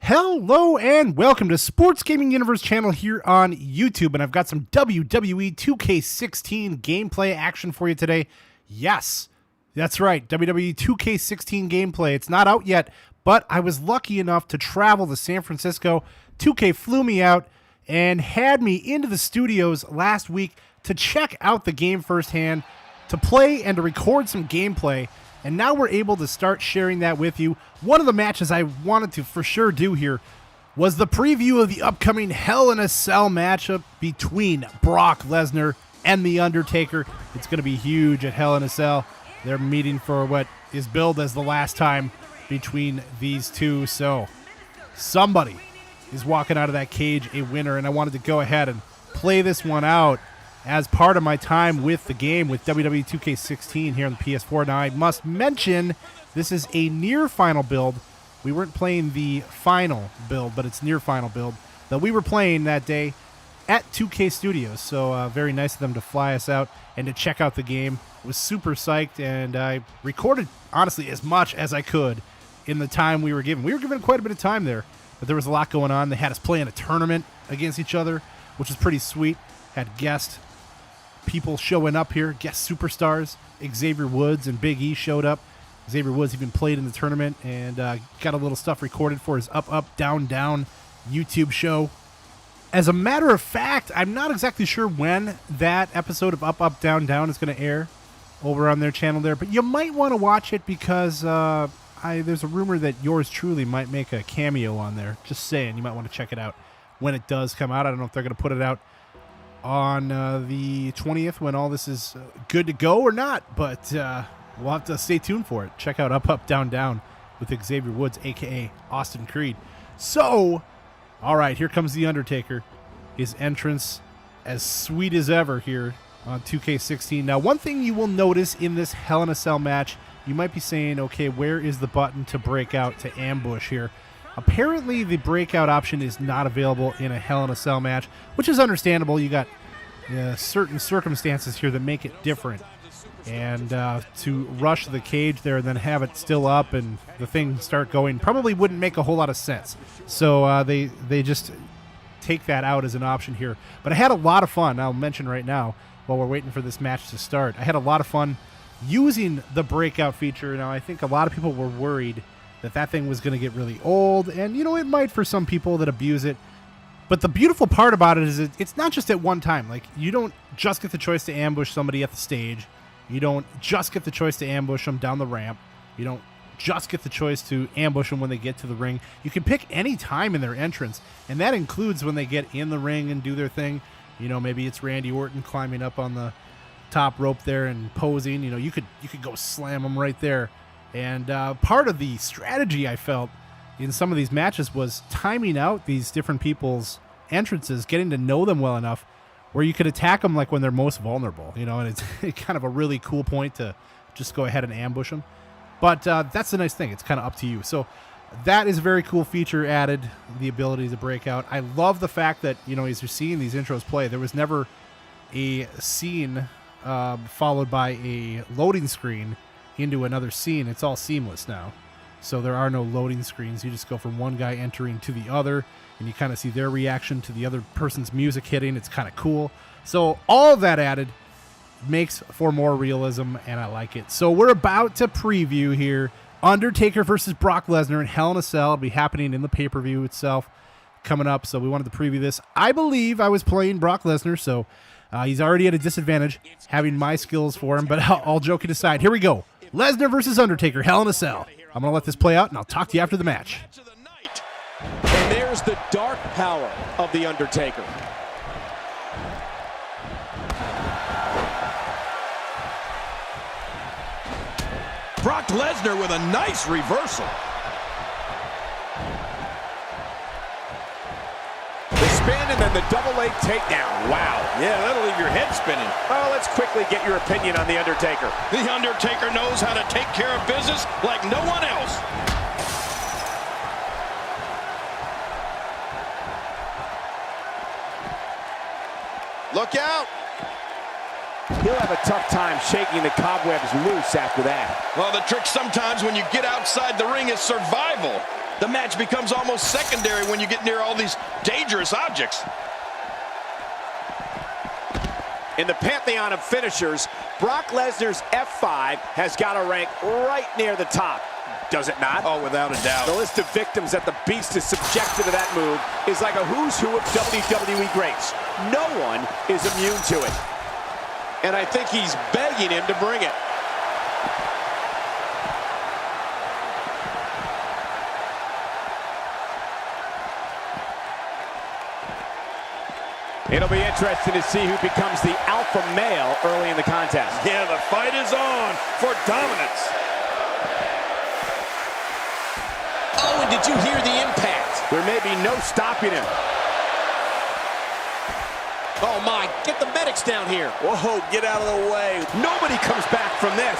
Hello and welcome to Sports Gaming Universe channel here on YouTube, and I've got some WWE 2K16 gameplay action for you today. Yes, that's right, WWE 2K16 gameplay. It's not out yet, but I was lucky enough to travel to San Francisco. 2K flew me out and had me into the studios last week to check out the game firsthand, to play and to record some gameplay. And now we're able to start sharing that with you. One of the matches I wanted to for sure do here was the preview of the upcoming Hell in a Cell matchup between Brock Lesnar and The Undertaker. It's going to be huge at Hell in a Cell. They're meeting for what is billed as the last time between these two. So somebody is walking out of that cage a winner, and I wanted to go ahead and play this one out as part of my time with the game with WWE 2K16 here on the PS4. Now, I must mention, this is a near final build. We weren't playing the final build, but it's near final build that we were playing that day at 2K Studios. So very nice of them to fly us out and to check out the game. I was super psyched, and I recorded, honestly, as much as I could in the time we were given. We were given quite a bit of time there, but there was a lot going on. They had us play in a tournament against each other, which was pretty sweet. Had guest people showing up here, guest superstars. Xavier Woods and Big E showed up. Xavier Woods even played in the tournament and got a little stuff recorded for his Up, Up, Down, Down YouTube show. As a matter of fact, I'm not exactly sure when that episode of Up, Up, Down, Down is going to air over on their channel there, but you might want to watch it because there's a rumor that yours truly might make a cameo on there. Just saying, you might want to check it out when it does come out. I don't know if they're going to put it out on the 20th when all this is good to go or not, but we'll have to stay tuned for it. Check out Up, Up, Down, Down with Xavier Woods, a.k.a. Austin Creed. So, all right, here comes The Undertaker. His entrance as sweet as ever here on 2K16. Now, one thing you will notice in this Hell in a Cell match, you might be saying, okay, where is the button to break out, to ambush here? Apparently, the breakout option is not available in a Hell in a Cell match, which is understandable. You got certain circumstances here that make it different. And to rush the cage there and then have it still up and the thing start going probably wouldn't make a whole lot of sense. So they just take that out as an option here. But I had a lot of fun. I'll mention right now, while we're waiting for this match to start, I had a lot of fun using the breakout feature. Now, I think a lot of people were worried that thing was going to get really old, and you know, it might for some people that abuse it. But the beautiful part about it is it's not just at one time. Like, you don't just get the choice to ambush somebody at the stage. You don't just get the choice to ambush them down the ramp. You don't just get the choice to ambush them when they get to the ring. You can pick any time in their entrance, and that includes when they get in the ring and do their thing. You know, maybe it's Randy Orton climbing up on the top rope there and posing. You know, you could go slam them right there. And part of the strategy I felt in some of these matches was timing out these different people's entrances, getting to know them well enough where you could attack them like when they're most vulnerable, you know, and it's kind of a really cool point to just go ahead and ambush them. But that's the nice thing. It's kind of up to you. So that is a very cool feature added, the ability to break out. I love the fact that, you know, as you're seeing these intros play, there was never a scene followed by a loading screen into another scene. It's all seamless now, so there are no loading screens. You just go from one guy entering to the other, and you kind of see their reaction to the other person's music hitting. It's kind of cool. So all of that added makes for more realism, and I like it. So we're about to preview here Undertaker versus Brock Lesnar in Hell in a Cell. It'll be happening in the pay-per-view itself coming up, so we wanted to preview this. I believe I was playing Brock Lesnar, so he's already at a disadvantage having my skills for him, but all joking aside, here we go. Lesnar versus Undertaker, Hell in a Cell. I'm going to let this play out, and I'll talk to you after the match. And there's the dark power of The Undertaker. Brock Lesnar with a nice reversal. The spin and then the double leg takedown. Wow. Yeah, that'll leave your head spinning. Oh, let's quickly get your opinion on The Undertaker. The Undertaker knows how to take care of business like no one else. Look out. he'll have a tough time shaking the cobwebs loose after that. Well, the trick sometimes when you get outside the ring is survival. The match becomes almost secondary when you get near all these dangerous objects. In the pantheon of finishers, Brock Lesnar's F5 has got to rank right near the top. Does it not? Oh, without a doubt. The list of victims that the Beast is subjected to that move is like a who's who of WWE greats. No one is immune to it. And I think he's begging him to bring it. It'll be interesting to see who becomes the alpha male early in the contest. Yeah, the fight is on for dominance. Oh, and did you hear the impact? There may be no stopping him. Oh my, get the medics down here. Whoa, get out of the way. Nobody comes back from this.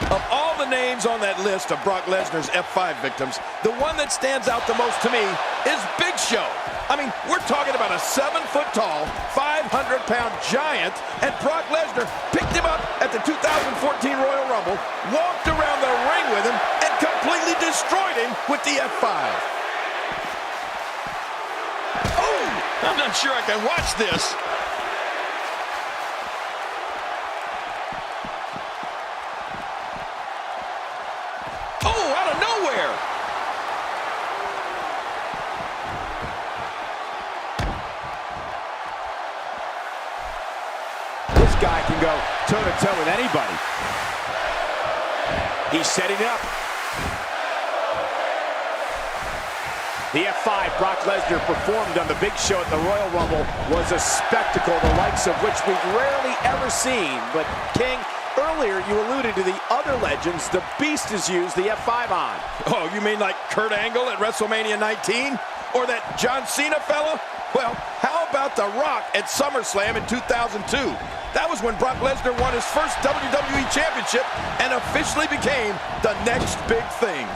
Of all the names on that list of Brock Lesnar's F5 victims, the one that stands out the most to me is Big Show. I mean, we're talking about a 7-foot-tall, 500-pound giant, and Brock Lesnar picked him up at the 2014 Royal Rumble, walked around the ring with him, and completely destroyed him with the F5. Oh, I'm not sure I can watch this. Oh, out of nowhere. This guy can go toe-to-toe with anybody. He's setting up. The F5 Brock Lesnar performed on the Big Show at the Royal Rumble was a spectacle, the likes of which we've rarely ever seen. But, King, earlier you alluded to the other legends the Beast has used the F5 on. Oh, you mean like Kurt Angle at WrestleMania 19? Or that John Cena fella? Well, how about The Rock at SummerSlam in 2002? That was when Brock Lesnar won his first WWE Championship and officially became the next big thing.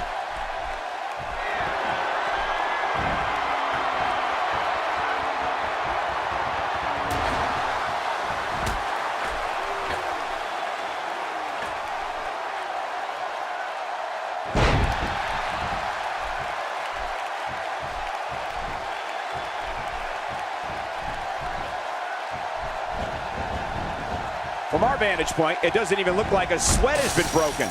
From our vantage point, it doesn't even look like a sweat has been broken.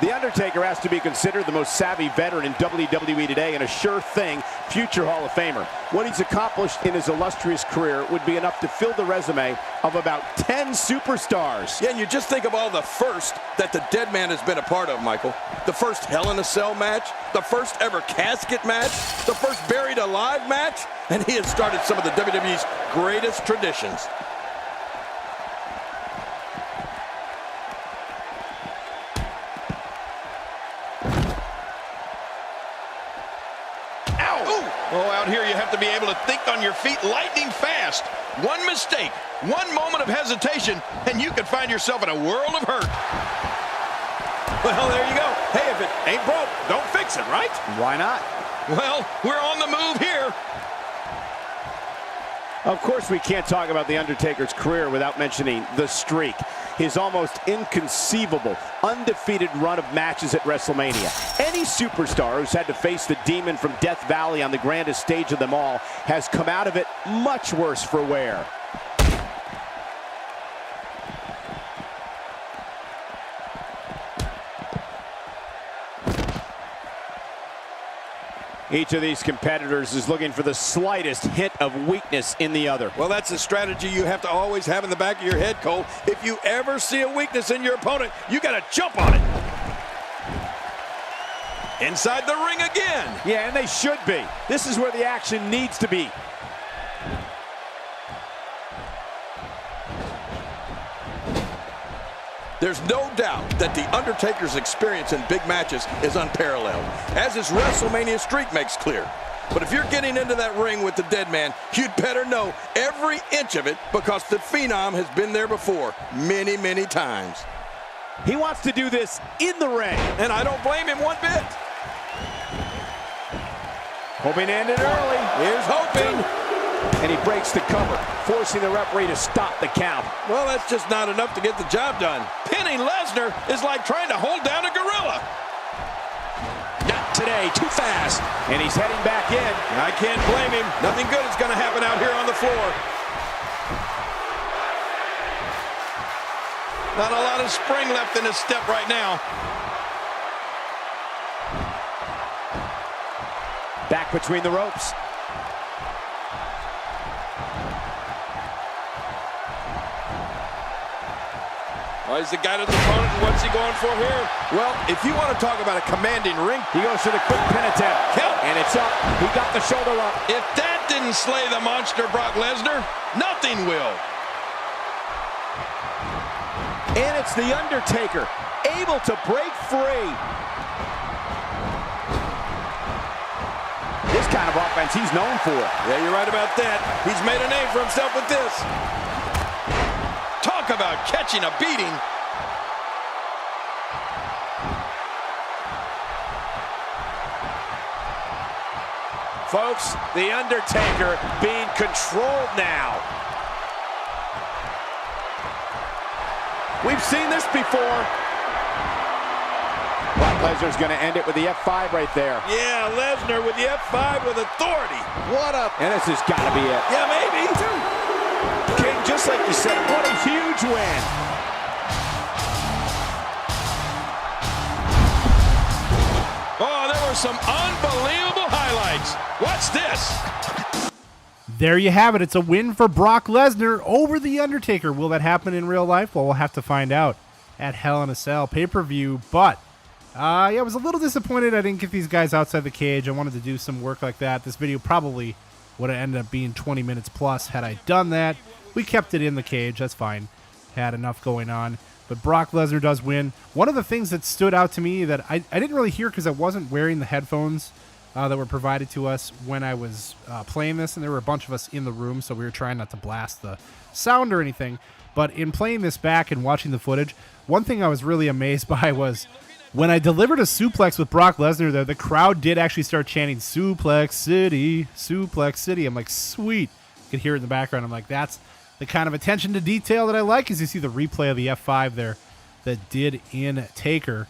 The Undertaker has to be considered the most savvy veteran in WWE today and a sure thing future Hall of Famer. What he's accomplished in his illustrious career would be enough to fill the resume of about 10 superstars. Yeah, and you just think of all the first that the Dead Man has been a part of, Michael. The first Hell in a Cell match, the first ever casket match, the first Buried Alive match, and he has started some of the WWE's greatest traditions. Oh, out here you have to be able to think on your feet lightning fast. One mistake, one moment of hesitation, and you could find yourself in a world of hurt. Well, there you go. Hey, if it ain't broke, don't fix it, right? Why not? Well, we're on the move here. Of course, we can't talk about The Undertaker's career without mentioning the streak. His almost inconceivable, undefeated run of matches at WrestleMania. Any superstar who's had to face the demon from Death Valley on the grandest stage of them all has come out of it much worse for wear. Each of these competitors is looking for the slightest hint of weakness in the other. Well, that's a strategy you have to always have in the back of your head, Cole. If you ever see a weakness in your opponent, you got to jump on it. Inside the ring again. Yeah, and they should be. This is where the action needs to be. There's no doubt that The Undertaker's experience in big matches is unparalleled, as his WrestleMania streak makes clear. But if you're getting into that ring with the Dead Man, you'd better know every inch of it, because the Phenom has been there before many, many times. He wants to do this in the ring. And I don't blame him one bit. Hoping to end it early. Here's hoping. And he breaks the cover, forcing the referee to stop the count. Well, that's just not enough to get the job done. Pinning Lesnar is like trying to hold down a gorilla. Not today, too fast. And he's heading back in. I can't blame him. Nothing good is going to happen out here on the floor. Not a lot of spring left in his step right now. Back between the ropes. Oh, he's the guy to the opponent. What's he going for here? Well, if you want to talk about a commanding ring, He goes for the quick pin attempt. Count. And it's up. He got the shoulder up. if that didn't slay the monster Brock Lesnar, nothing will. And it's The Undertaker, able to break free. This kind of offense he's known for. Yeah, you're right about that. He's made a name for himself with this. Talk about catching a beating. Folks, The Undertaker being controlled now. We've seen this before. Brock Lesnar's going to end it with the F5 right there. Yeah, Lesnar with the F5 with authority. What a... And this has got to be it. Yeah, maybe. King, just like you said, what a huge win. Oh, there were some unbelievable highlights. Watch this. There you have it. It's a win for Brock Lesnar over The Undertaker. Will that happen in real life? Well, we'll have to find out at Hell in a Cell pay-per-view. But, yeah, I was a little disappointed I didn't get these guys outside the cage. I wanted to do some work like that. This video probably would have ended up being 20 minutes plus had I done that. We kept it in the cage. That's fine. Had enough going on. But Brock Lesnar does win. One of the things that stood out to me that I didn't really hear because I wasn't wearing the headphones that were provided to us when I was playing this, and there were a bunch of us in the room, so we were trying not to blast the sound or anything. But in playing this back and watching the footage, one thing I was really amazed by was when I delivered a suplex with Brock Lesnar there, the crowd did actually start chanting, Suplex City, Suplex City. I'm like, sweet. You could hear it in the background. I'm like, that's the kind of attention to detail that I like, as you see the replay of the F5 there that did in Taker.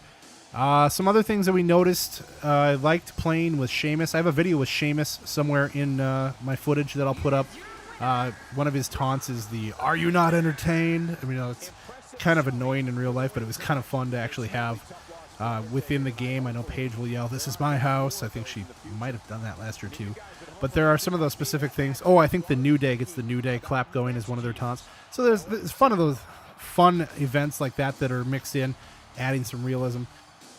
Some other things that we noticed, I liked playing with Sheamus. I have a video with Sheamus somewhere in my footage that I'll put up. One of his taunts is the, are you not entertained? I mean, it's kind of annoying in real life, but it was kind of fun to actually have within the game. I know Paige will yell, this is my house. I think she might have done that last year too. But there are some of those specific things. Oh, I think the New Day gets the New Day clap going as one of their taunts. So there's fun of those fun events like that that are mixed in, adding some realism.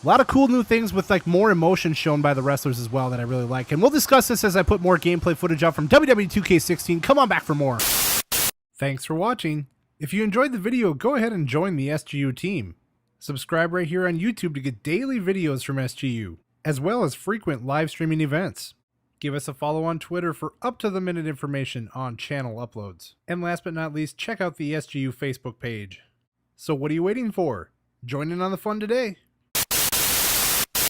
A lot of cool new things with like more emotion shown by the wrestlers as well that I really like. And we'll discuss this as I put more gameplay footage out from WWE 2K16. Come on back for more. Thanks for watching. If you enjoyed the video, go ahead and join the SGU team. Subscribe right here on YouTube to get daily videos from SGU, as well as frequent live streaming events. Give us a follow on Twitter for up-to-the-minute information on channel uploads. And last but not least, check out the SGU Facebook page. So what are you waiting for? Join in on the fun today.